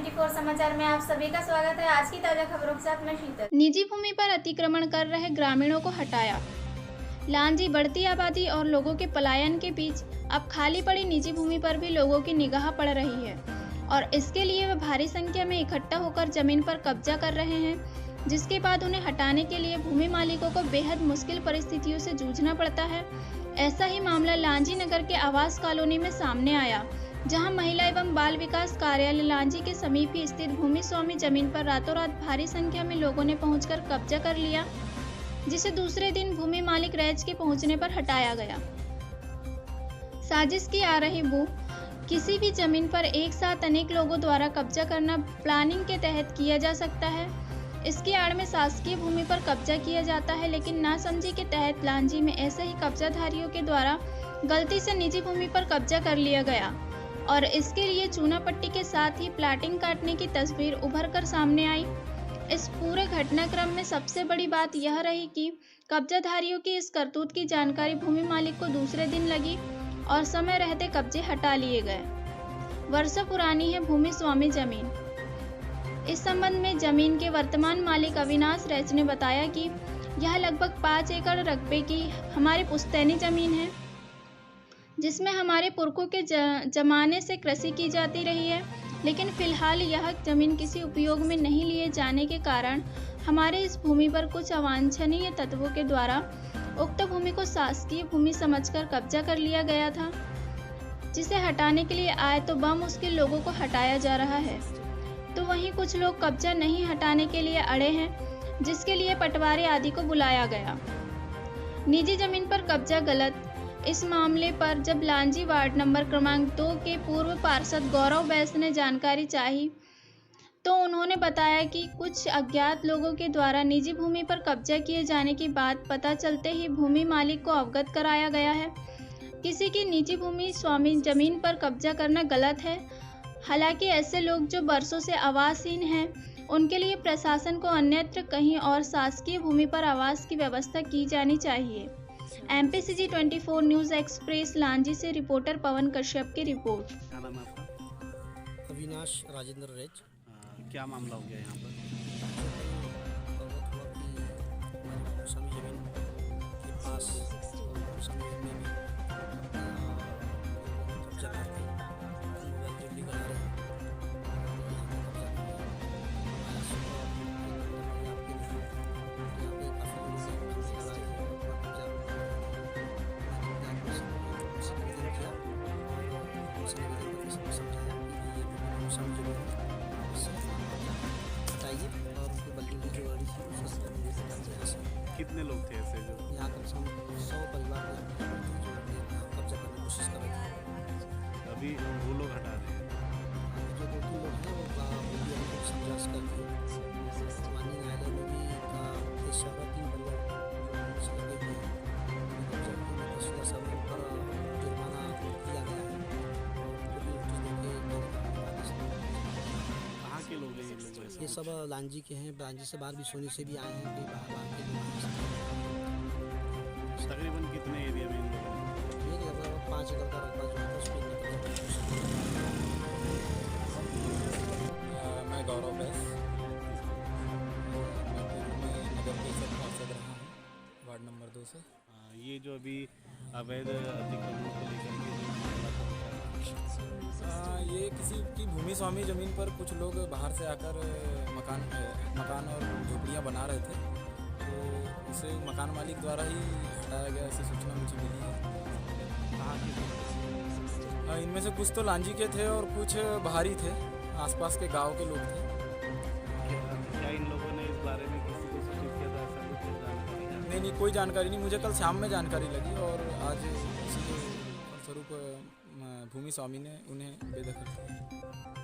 24 समाचार में आप सभी का स्वागत है। आज की ताजा खबरों के साथ मैं शीतल। निजी भूमि पर अतिक्रमण कर रहे ग्रामीणों को हटाया। लांजी बढ़ती आबादी और लोगों के पलायन के बीच अब खाली पड़ी निजी भूमि पर भी लोगों की निगाह पड़ रही है और इसके लिए वे भारी संख्या में इकट्ठा होकर जमीन पर कब्जा कर रहे हैं, जिसके बाद उन्हें हटाने के लिए भूमि मालिकों को बेहद मुश्किल परिस्थितियों से जूझना पड़ता है। ऐसा ही मामला लांजी नगर के आवास कॉलोनी में सामने आया, जहां महिला एवं बाल विकास कार्यालय लांजी के समीप ही स्थित भूमि स्वामी जमीन पर रातों रात भारी संख्या में लोगों ने पहुंचकर कब्जा कर लिया, जिसे दूसरे दिन भूमि मालिक रैज के पहुंचने पर हटाया गया। साजिश की आ रही बू किसी भी जमीन पर एक साथ अनेक लोगों द्वारा कब्जा करना प्लानिंग के तहत किया जा सकता है। इसकी आड़ में शासकीय भूमि पर कब्जा किया जाता है, लेकिन नासमझी के तहत लांजी में ऐसे ही कब्जाधारियों के द्वारा गलती से निजी भूमि पर कब्जा कर लिया गया और इसके लिए चूना पट्टी के साथ ही प्लाटिंग काटने की तस्वीर उभर कर सामने आई। इस पूरे घटनाक्रम में सबसे बड़ी बात यह रही कि कब्जाधारियों की इस करतूत की जानकारी भूमि मालिक को दूसरे दिन लगी और समय रहते कब्जे हटा लिए गए। वर्षों पुरानी है भूमि स्वामी जमीन। इस संबंध में जमीन के वर्तमान मालिक अविनाश रैच ने बताया कि यह लगभग 5 एकड़ रकबे की हमारी पुश्तैनी जमीन है, जिसमें हमारे पुरखों के जमाने से कृषि की जाती रही है, लेकिन फिलहाल यह जमीन किसी उपयोग में नहीं लिए जाने के कारण हमारे इस भूमि पर कुछ अवांछनीय तत्वों के द्वारा उक्त भूमि को शासकीय भूमि समझकर कब्जा कर लिया गया था, जिसे हटाने के लिए आए तो बमुश्किल लोगों को हटाया जा रहा है, तो वहीं कुछ लोग कब्जा नहीं हटाने के लिए अड़े हैं, जिसके लिए पटवारी आदि को बुलाया गया। निजी जमीन पर कब्जा गलत। इस मामले पर जब लांजी वार्ड नंबर क्रमांक 2 के पूर्व पार्षद गौरव बैस ने जानकारी चाही, तो उन्होंने बताया कि कुछ अज्ञात लोगों के द्वारा निजी भूमि पर कब्जा किए जाने की बात पता चलते ही भूमि मालिक को अवगत कराया गया है। किसी की निजी भूमि स्वामी जमीन पर कब्जा करना गलत है। हालांकि ऐसे लोग जो बरसों से आवासहीन हैं, उनके लिए प्रशासन को अन्यत्र कहीं और शासकीय भूमि पर आवास की व्यवस्था की जानी चाहिए। MPCG 24 न्यूज़ एक्सप्रेस लांजी से रिपोर्टर पवन कश्यप की रिपोर्ट। क्या नाम है आपका? अविनाश राजेंद्र रेज। क्या मामला हो गया यहाँ पर? मौसमी जमीन के पास मौसमी जमीन में कब्जा करके दिल्ली बना रहे हैं। कितने लोग थे ऐसे जो यहाँ कम से कम 100 परिवार कब्जा करने की कोशिश कर रहे थे। अभी वो लोग हटा रहे हैं? जो 2-3 लोग हैं वो संघर्ष करके माननीय न्यायालय में भी 3 बंदे लगे हुए हैं। पर जुर्माना किया गया है। कहाँ के लोग हैं ये लोग? ये सब लांजी के हैं। लांजी से बाहर भी सोनी से भी आए हैं, बाहर के लोग। तकरीबन कितने एरिया में इन लोगों ने? ये लगभग 5 एकड़ का रकबा जो है उसमें मैं गौरव बैस, मैं पूर्व में नगर परिषद पार्षद रहा हूँ वार्ड नंबर 2 से। ये जो अभी अवैध अतिक्रमण को लेकर के जो मामला था, ये किसी की भूमि स्वामी ज़मीन पर कुछ लोग बाहर से आकर मकान और झोपड़ियाँ बना रहे थे, तो उसे मकान मालिक द्वारा ही हटाया गया, ऐसी सूचना मुझे मिली है। कहाँ की? इनमें से कुछ तो लांजी के थे और कुछ बाहरी थे, आसपास के गांव के लोग थे। क्या इन लोगों ने इस बारे में किसी को सूचित किया था? ऐसा कुछ जानकारी? नहीं, कोई जानकारी नहीं। मुझे कल शाम में जानकारी लगी और आज इसी के फलस्वरूप भूमि स्वामी ने उन्हें बेदखल किया।